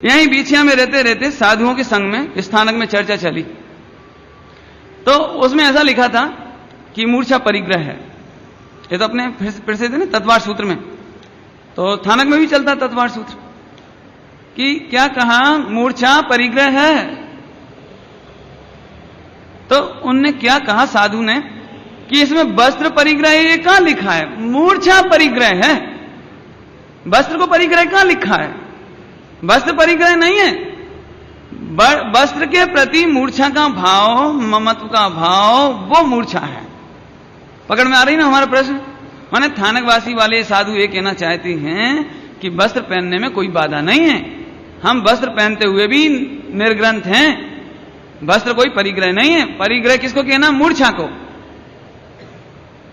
यहीं बीछिया में रहते रहते साधुओं के संग में स्थानक में चर्चा चली, तो उसमें ऐसा लिखा था कि मूर्छा परिग्रह है। ये तो अपने प्रसिद्ध है ना तत्वार सूत्र में, तो थानक में भी चलता तत्वार सूत्र कि क्या कहा, मूर्छा परिग्रह है। तो उनने क्या कहा साधु ने कि इसमें वस्त्र परिग्रह ये कहां लिखा है, मूर्छा परिग्रह है। वस्त्र को परिग्रह कहां लिखा है, वस्त्र परिग्रह नहीं है। वस्त्र के प्रति मूर्छा का भाव, ममत्व का भाव, वो मूर्छा है। पकड़ में आ रही ना हमारा प्रश्न। माने थानकवासी वाले साधु ये कहना चाहते हैं कि वस्त्र पहनने में कोई बाधा नहीं है, हम वस्त्र पहनते हुए भी निर्ग्रंथ हैं, वस्त्र कोई परिग्रह नहीं है। परिग्रह किसको कहना, मूर्छा को।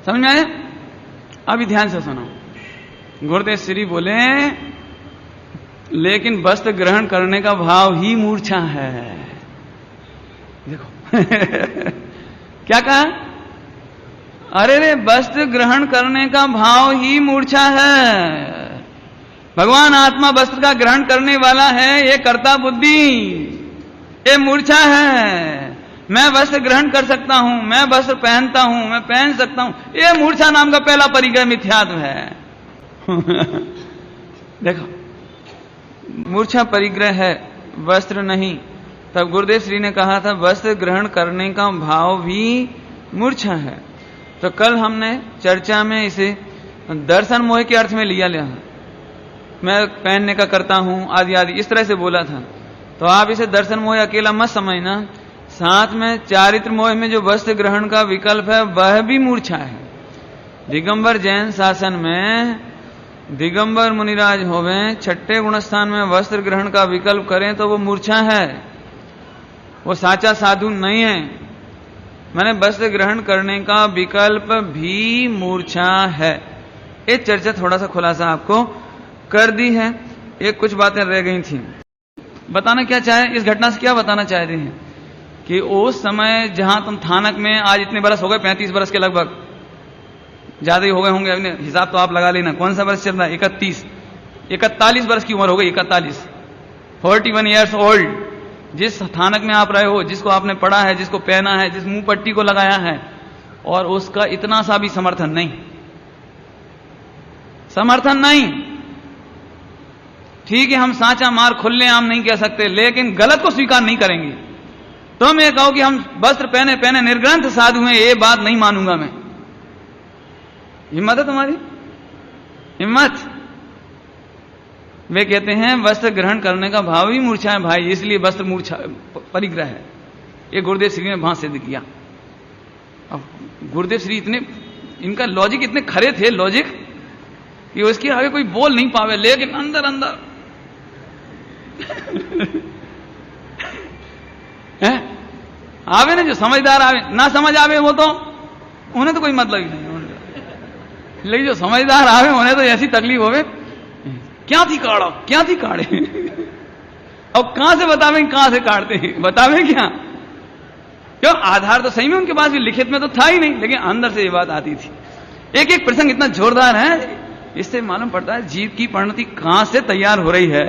समझ में आया? अभी ध्यान से सुनो। गुरुदेव श्री बोले लेकिन वस्त्र ग्रहण करने का भाव ही मूर्छा है। देखो क्या कहा, अरे रे वस्त्र ग्रहण करने का भाव ही मूर्छा है। भगवान आत्मा वस्त्र का ग्रहण करने वाला है, ये कर्ता बुद्धि, ये मूर्छा है। मैं वस्त्र ग्रहण कर सकता हूं, मैं वस्त्र पहनता हूं, मैं पहन सकता हूं, ये मूर्छा नाम का पहला परिग्रह मिथ्यात्व है। देखो मूर्छा परिग्रह है, वस्त्र नहीं। तब गुरुदेव श्री ने कहा था वस्त्र ग्रहण करने का भाव भी मूर्छा है। तो कल हमने चर्चा में इसे दर्शन मोह के अर्थ में लिया, मैं पहनने का करता हूं आदि आदि इस तरह से बोला था। तो आप इसे दर्शन मोह अकेला मत समझना, साथ में चारित्र मोह में जो वस्त्र ग्रहण का विकल्प है वह भी मूर्छा है। दिगंबर जैन शासन में दिगंबर मुनिराज होवे, छठे गुणस्थान में वस्त्र ग्रहण का विकल्प करें तो वो मूर्छा है, वो साचा साधु नहीं है। मैंने वस्त्र ग्रहण करने का विकल्प भी मूर्छा है। ये चर्चा थोड़ा सा खुलासा आपको कर दी है। एक कुछ बातें रह गई थी, बताना क्या चाहे, इस घटना से क्या बताना चाहते हैं कि उस समय जहां तुम थानक में, आज इतने बरस हो गए, 35 बरस के लगभग, ज्यादा ही हो गए होंगे, अपने हिसाब तो आप लगा लेना कौन सा वर्ष चल रहा है, 41 वर्ष की उम्र हो गई, 41 ईयर्स ओल्ड। जिस थानक में आप रहे हो, जिसको आपने पढ़ा है, जिसको पहना है, जिस मुंह पट्टी को लगाया है, और उसका इतना सा भी समर्थन नहीं, समर्थन नहीं। ठीक है हम साचा मार खुले आम नहीं कह सकते, लेकिन गलत को स्वीकार नहीं करेंगे। तुम ये कहो कि हम वस्त्र पहने पहने निर्ग्रंथ साधु हैं, ये बात नहीं मानूंगा मैं। हिम्मत है तुम्हारी, हिम्मत। वे कहते हैं वस्त्र ग्रहण करने का भाव ही मूर्छा है भाई, इसलिए वस्त्र मूर्छा परिग्रह है। ये गुरुदेव श्री ने वहां सिद्ध किया। अब गुरुदेव श्री इतने, इनका लॉजिक इतने खरे थे, लॉजिक कि उसके आगे कोई बोल नहीं पावे, लेकिन अंदर अंदर है आवे ना, जो समझदार आवे, ना समझ आवे वो तो उन्हें तो कोई मतलब ही नहीं, लेकिन जो समझदार आवे उन्हें तो ऐसी तकलीफ होवे, क्या थी काढ़ा, क्या थी काढ़े। अब कहां से बतावे, कहां से काढ़ते हैं, बतावे क्या, क्यों आधार तो सही में उनके पास भी लिखित में तो था ही नहीं, लेकिन अंदर से ये बात आती थी। एक एक प्रसंग इतना जोरदार है, इससे मालूम पड़ता है जीव की परिणति कहां से तैयार हो रही है।